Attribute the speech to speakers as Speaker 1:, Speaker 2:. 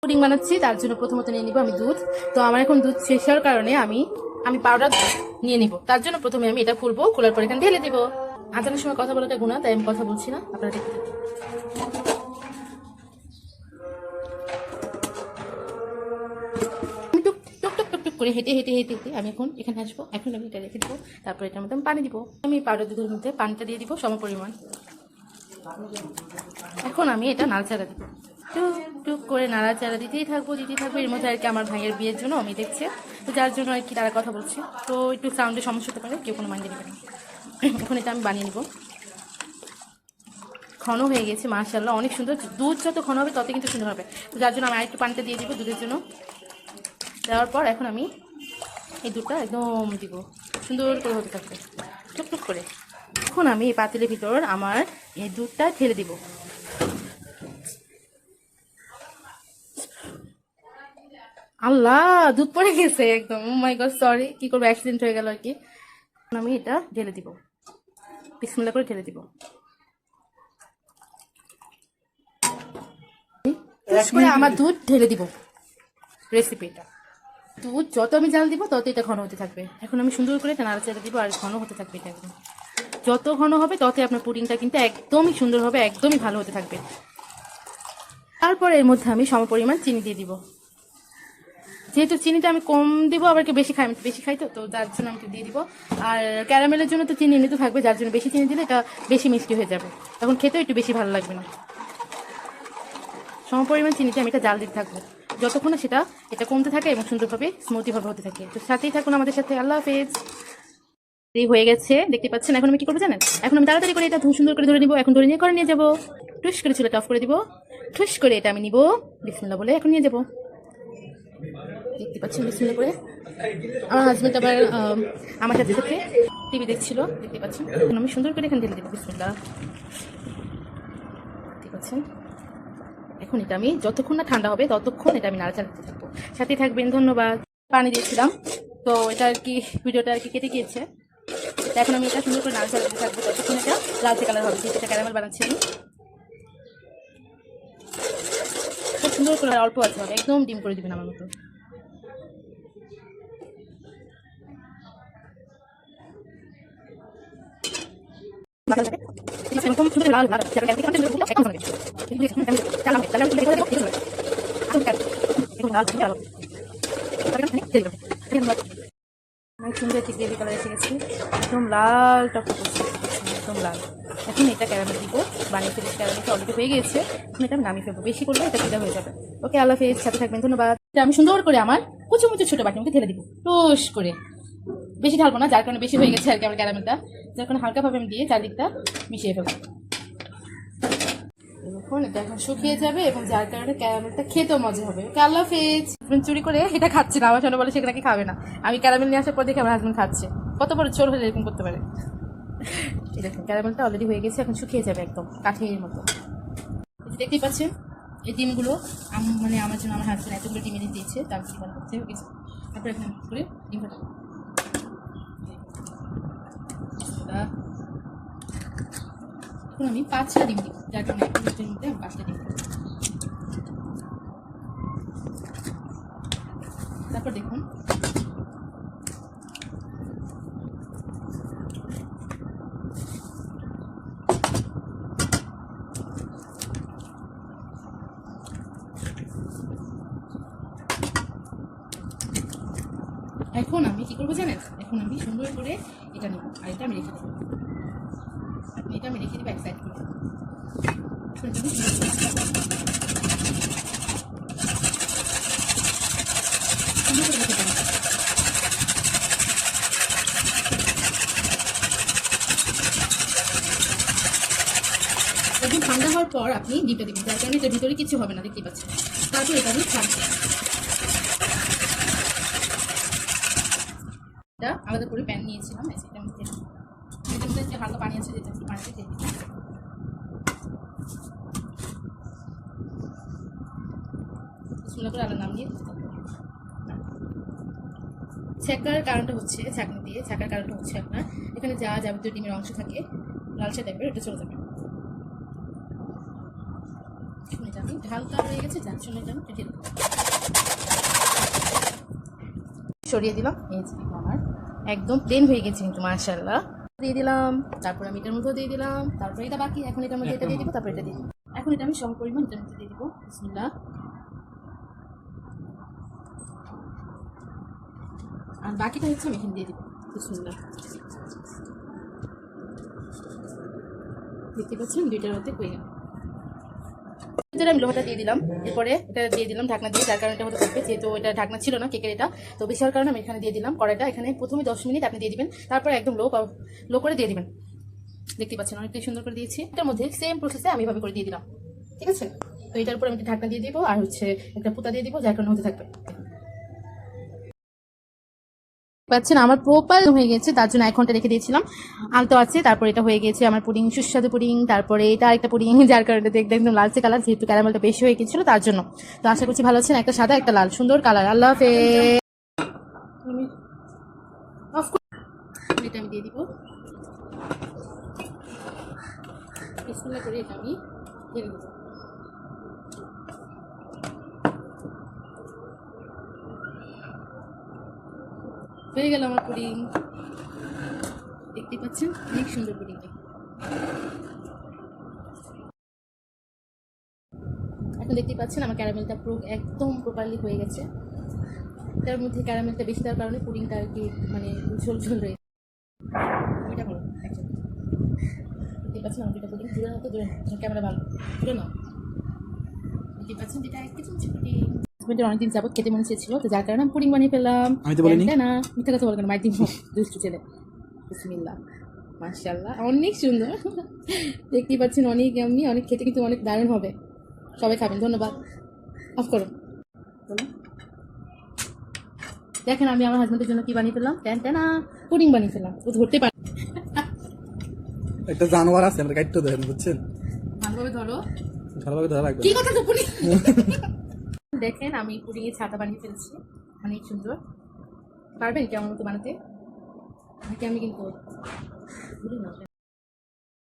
Speaker 1: Pudding বানাচ্ছি, তার জন্য প্রথমত নিয়ে নিব আমি দুধ। তো আমার এখন দুধ শেষ হওয়ার কারণে আমি পাউডার নিয়ে নিব। তার জন্য প্রথমে আমি এটা খুলবো, খোলার পর এখানে ঢেলে দিব। আজানের সময় কথা বলাটা গুণা, তাই আমি কথা বলছি না, আপনারা দেখতে থাকুন। আমি টুক টুক টুক টুক টুক করে হেঁটে হেঁটে হেঁটে হেঁটে আমি এখন এখানে আসবো। এখন আমি এটা রেখে দেবো, তারপর এটার মধ্যে আমি পানি দিব। আমি পাউডার দুধের মধ্যে পানিটা দিয়ে দিব সমপরিমাণ। এখন আমি এটা নাড়াচাড়া দিব, টুক টুক করে নাড়াচাড়া দিতেই থাকবো। এর মধ্যে আর কি আমার ভাইয়ের বিয়ের জন্য আমি দেখছে, তো যার জন্য আর কি তারা কথা বলছে, তো একটু সাউন্ডের সমস্যা হতে পারে, কেউ কোনো মাইন্ডে নেবে না। এখন এটা আমি বানিয়ে নিব। ঘন হয়ে গেছে মাশাআল্লাহ, অনেক সুন্দর। দুধ যত ঘন হবে তত কিন্তু সুন্দর হবে, তো যার জন্য আমি আরেকটু পানিটা দিয়ে দিব দুধের জন্য। দেওয়ার পর এখন আমি এই দুধটা একদম দিব, সুন্দর করে হতে থাকবে টুকটুক করে। এখন আমি এই পাতিলের ভিতর আমার এই দুধটা ঢেলে দিব। আল্লাহ, দুধ পড়ে গেছে একদম, ও মাই গড, সরি, কি করবো, অ্যাক্সিডেন্ট হয়ে গেল আর কি। আমি এটা ঢেলে দিব, বিসমিল্লাহ করে ঢেলে দিব। করে আমার দুধ ঢেলে দিব রেসিপিটা। দুধ যত আমি জাল দিব তত এটা ঘন হতে থাকবে। এখন আমি সুন্দর করে এটা নাড়াচাড়া দিব আর ঘন হতে থাকবে এটা একদম। যত ঘন হবে ততই আপনার পুডিংটা কিন্তু একদমই সুন্দর হবে, একদমই ভালো হতে থাকবে। তারপর এর মধ্যে আমি সমপরিমাণ চিনি দিয়ে দিব। যেহেতু চিনিটা আমি কম দিব, আবার কি বেশি খাই, আমি বেশি খাই, তো যার জন্য আমি দিয়ে দিব। আর ক্যারামেলের জন্য তো চিনি নিতে থাকবে, যার জন্য বেশি চিনি দিলে এটা বেশি মিষ্টি হয়ে যাবে, তখন খেতেও একটু বেশি ভালো লাগবে না। সমপরিমাণ চিনিতে আমি এটা জাল দিতে থাকবো যতক্ষণ না এটা কমতে থাকে এবং সুন্দরভাবে স্মুথিভাবে হতে থাকে। তো সাথেই থাকুন আমাদের সাথে। আল্লাহ হাফেজ। এই হয়ে গেছে, দেখতে পাচ্ছেন। এখন আমি কি করবো জানেন? এখন আমি তাড়াতাড়ি করে এটা সুন্দর করে ধরে নিবো। এখন ধরে নিয়ে নিয়ে যাবো, টুস করে চুলাটা অফ করে দিব, ঠুস করে এটা আমি নিবো, বিসমিল্লাহ বলে এখন নিয়ে যাবো। দেখতে পাচ্ছেন বিসমিল্লাহ করে। আমার হাজবেন্ড আবার আমার সাথে সাথে টিভি দেখছিল, দেখতে পাচ্ছেন। এখন আমি সুন্দর করে এখানে ঢেলে দেবো, বিসমিল্লাহ। দেখতে পাচ্ছেন। এখন এটা আমি যতক্ষণ না ঠান্ডা হবে ততক্ষণ এটা আমি নাড়াচাড়া দিতে থাকবো, সাথে থাকবেন। ধন্যবাদ। পানি দিয়েছিলাম, তো এটা আর কি ভিডিওটা আর কি কেটে গিয়েছে। এখন আমি এটা সুন্দর করে নাড়াচাড়া দিতে থাকবো ততক্ষণ এটা লালচে কালার হবে। যেটা ক্যারামেল বানাচ্ছি আমি, খুব সুন্দর করে অল্প আছে হবে, একদম ডিম করে দিবেন আমার মতো। লাল অনেক সুন্দর একটি গ্রেভি কালার এসে গেছে, একদম লাল টক করছে, একদম লাল। এখন এটা ক্যারামেল দিব, বানিয়ে ফেলেছি, ক্যারামেলটা অলরেডি হয়ে গিয়েছে। এখন এটা আমি নামিয়ে ফেলবো, বেশি করলে এটা ফিদা হয়ে যাবে। ওকে, আল্লাহ হাফেজ, সাথে থাকবেন। ধন্যবাদ। আমি সুন্দর করে আমার কুচু মুচু ছোট বাটির মধ্যে ঢেলে দিব, টোস করে। বেশি ঢালবো না, যার কারণে বেশি হয়ে গেছে আর কি আমার ক্যারামেলটা, যার কারণে হালকাভাবে আমি দিয়ে চারদিকটা মিশিয়ে ফেলবো। এখন এটা এখন শুকিয়ে যাবে এবং যার কারণে ক্যারামেলটা খেতেও মজা হবে। ওকে, আল্লাহ হাফেজ। চুরি করে এটা খাচ্ছে না, আমার সামনে বলে সেটা নাকি খাবে না। আমি ক্যারামেল নিয়ে আসার পর দেখে আমার হাজবেন্ড খাচ্ছে। কত বড় চোর হলে এরকম করতে পারে। দেখুন ক্যারামেলটা অলরেডি হয়ে গেছে, এখন শুকিয়ে যাবে একদম কাঠের মতো। দেখতেই পাচ্ছেন এই ডিমগুলো, মানে আমার জন্য আমার হাজবেন্ড এতগুলো ডিম এনে দিয়েছে, তার কি মনে হচ্ছে গেছে। তারপর এখন করে ডিম ফাটাবো। এখন আমি 5টা ডিম দিব, যার কারণে একটা মিনিটের মধ্যে আমি 5টা ডিম দিব। তারপর দেখুন এখন আমি কি করবো জানেন? এখন আমি সুন্দর করে এটা নেব, আর এটা আমি রেখে দেবো। এটা আমি রেখে দেবো এক সাইড করে। একদম ঠান্ডা হওয়ার পর আপনি ডিমটা দিবেন, যার কারণে এটার ভিতরে কিছু হবে না, দেখতে পাচ্ছেন। তারপর এটা আমি ছাড়বো, এটা আলাদা করে প্যান নিয়েছিলাম, এটার মধ্যে যে হালকা পানি আছে, যেটা পানিতে দিয়ে দিচ্ছি। বিসমিল্লাহ করে আলাদা নাম নিয়ে ছাঁকার কারণটা হচ্ছে, ছাঁকনি দিয়ে ছাঁকার কারণটা হচ্ছে আপনার এখানে যা যাবতীয় ডিমের অংশ থাকে লালচে টাইপের, এটা চলে যাবে। এটা আমি অনেক হালকা হয়ে গেছে, যার জন্য এটা আমি ঢেলে দেবো। সরিয়ে দিলাম। এই যে আমার একদম প্লেন হয়ে গেছে কিন্তু মাশাআল্লাহ। দিয়ে দিলাম, তারপর আমি এটার মধ্যেও দিয়ে দিলাম, তারপর এটা বাকি, এখন এটার মধ্যে এটা দিয়ে দিব, তারপর এটা দিয়ে দিব। এখন এটা আমি সম পরিমাণ এটার মধ্যে দিয়ে দিব। বিসমিল্লাহ। আর বাকিটা হচ্ছে আমি এখানে দিয়ে দিব। বিসমিল্লাহ। দেখতে পাচ্ছেন দুইটার মধ্যে হয়ে গেল। আমি লোহাটা দিয়ে দিলাম, এরপরে এটা দিয়ে দিলাম ঢাকনা দিয়ে, যার কারণে এটা হতে থাকবে, যেহেতু এটা ঢাকনা ছিল না কেকের এটা, তো বেশি হওয়ার কারণে আমি এখানে দিয়ে দিলাম কড়াইটা। এখানে প্রথমে 10 মিনিট আপনি দিয়ে দিবেন, তারপরে একদম লো করে দিয়ে দিবেন। দেখতে পাচ্ছেন অনেকটাই সুন্দর করে দিয়েছি। এটার মধ্যে সেম প্রসেসে আমি এভাবে করে দিয়ে দিলাম, ঠিক আছে। তো এটার উপর আমি একটা ঢাকনা দিয়ে দিব, আর হচ্ছে একটা পুতা দিয়ে দিব, যার কারণে হতে থাকবে। পাচ্ছেন আমার প্রপার হয়ে গেছে, তার জন্য 1 ঘন্টা রেখে দিয়েছিলাম। আলতো আছে, তারপর এটা হয়ে গেছে আমার পুডিং, সুস্বাদু পুডিং। তারপরে এটা আরেকটা পুডিং, যার কারণে দেখতে একদম লালচে কালার, যেহেতু ক্যারামেলটা বেশি হয়ে গেছিল তার জন্য। তো আশা করছি ভালো আছেন। একটা সাদা একটা লাল, সুন্দর কালার। আল্লাহ হাফেজ। এটা আমি দিয়ে দিব। বিসমিল্লাহ করে এটা আমি ঢেলে দেবো। হয়ে গেল আমার পুডিং। দেখতে পাচ্ছেন অনেক সুন্দর পুডিংটা। এখন দেখতে পাচ্ছেন আমার ক্যারামেলটা পুরো একদম প্রপারলি হয়ে গেছে। এটার মধ্যে ক্যারামেলটা বেশি দেওয়ার কারণে পুডিংটা আর কি মানে ঝোল ঝোল রয়ে এটা ভালো। দেখতে পাচ্ছেন আমার দুটা পুডিং দূরে হতো, দূরে না, ক্যামেরা ভালো দূরে না। দেখতে পাচ্ছেন এটা এক কেজি পুডিং। হাজবেন্ডের অনেকদিন যাবত খেতে মনে চেয়েছিল, তো যার কারণে আমি পুডিং বানিয়ে ফেললাম। না মিথ্যা কথা বলবেন, মায়ের দিন দুষ্টু ছেলে। বিসমিল্লাহ। মাশাআল্লাহ অনেক সুন্দর। দেখতেই পাচ্ছেন অনেক আমি অনেক খেতে কিন্তু অনেক দারুণ হবে, সবাই খাবেন। ধন্যবাদ। অফ করুন। দেখেন আমি আমার হাজবেন্ডের জন্য কি বানিয়ে ফেললাম, পুডিং বানিয়ে ফেললাম। ও ধরতে পারে,
Speaker 2: একটা জানোয়ার আছে, আমরা কাটতে দেন, বুঝছেন?
Speaker 1: ভালোভাবে ধরো।
Speaker 2: ভালোভাবে ধরা রাখবেন।
Speaker 1: কি কথা তো পুডিং। দেখেন আমি পুডিং এর ছাতা বানিয়ে ফেলছি, অনেক সুন্দর। পারবেন কেমন মতো বানাতে? নাকি আমি কিন্তু